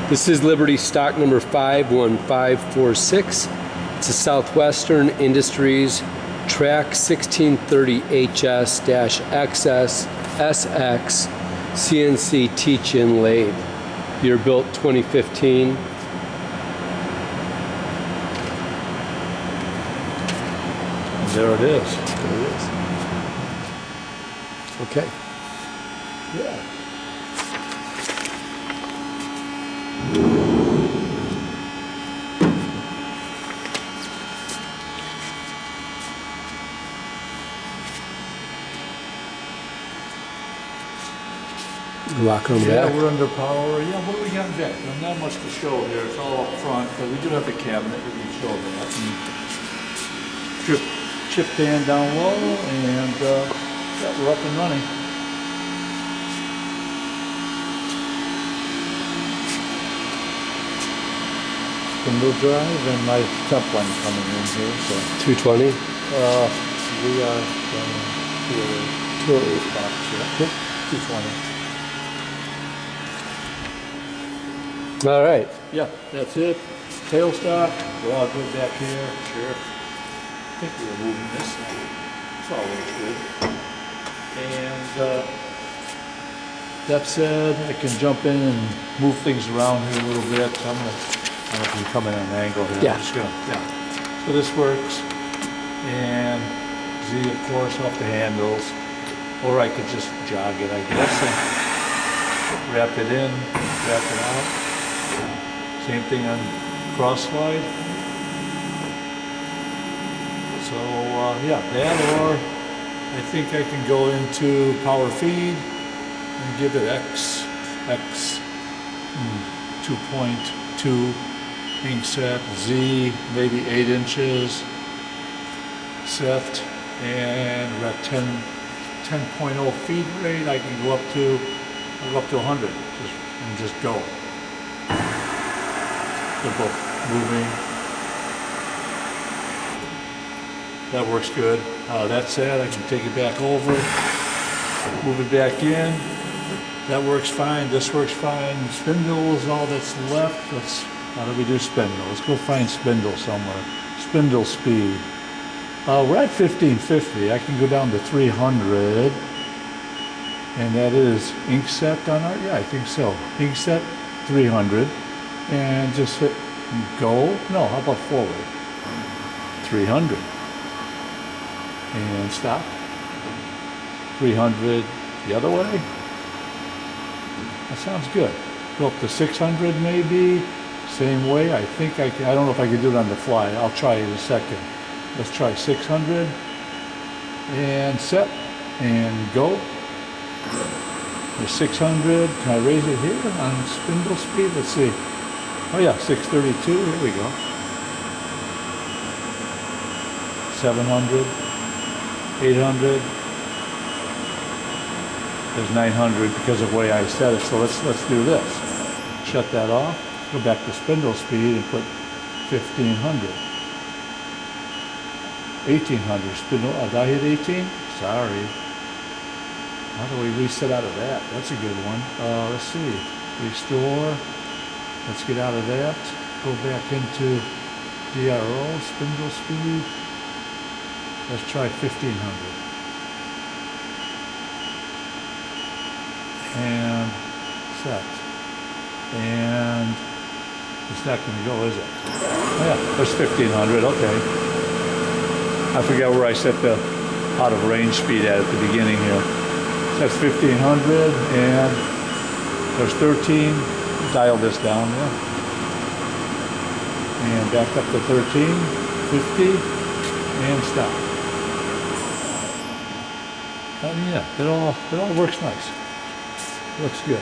This is Liberty stock number 51546. It's a Southwestern Industries TRAK 1630HS-SX CNC teach-in lathe. Year built 2015. And there it is. There it is. Okay. Yeah. Lock on Yeah, back. we're under power. Yeah, what do we got back? There's not much to show here. It's all up front, but we do have the cabinet. We can show that. And chip pan down low, and yeah, we're up and running. Spindle drive and my temp line coming in here. So 220. we are 208 box. Yeah, 220. All right. Yeah, that's it. Tailstock, we're all good back here. Sure. I think we were moving this. It's all looks good. And that said, I can jump in and move things around here a little bit. I don't know if you can come in at an angle here. Yeah. I'm just gonna, yeah. So this works. And Z, of course, off the handles. Or I could just jog it, I guess. And wrap it in, wrap it out. Same thing on cross slide. So yeah, that, or I think I can go into power feed and give it X 2.2 ink set, Z maybe 8 inches set, and we're at 10.0 feed rate. I can go up to 100 and just go. They're both moving. That works good. That said, I can take it back over, move it back in. That works fine. This works fine. Spindle is all that's left. How do we do spindle? Let's go find spindle somewhere. Spindle speed. We're at 1550. I can go down to 300. And that is ink set on our, yeah, I think so. Ink set 300. And just hit go. No, how about forward? 300. And stop. 300 the other way. That sounds good. Go up to 600 maybe. Same way. I think I can. I don't know if I can do it on the fly. I'll try it in a second. Let's try 600. And set. And go. There's 600. Can I raise it here on spindle speed? Let's see. Oh yeah, 632, here we go. 700, 800. There's 900 because of the way I set it, so let's do this. Shut that off, go back to spindle speed and put 1500. 1800, spindle, did I hit 18? Sorry. How do we reset out of that? That's a good one. Let's see, restore. Let's get out of that, go back into DRO, spindle speed. Let's try 1500. And set. And it's not going to go, is it? Oh yeah, there's 1500, okay. I forget where I set the out of range speed at the beginning here. So that's 1500 and there's 13. Dial this down there. And back up to 13, 50, and stop. Yeah, it all works nice. Looks good.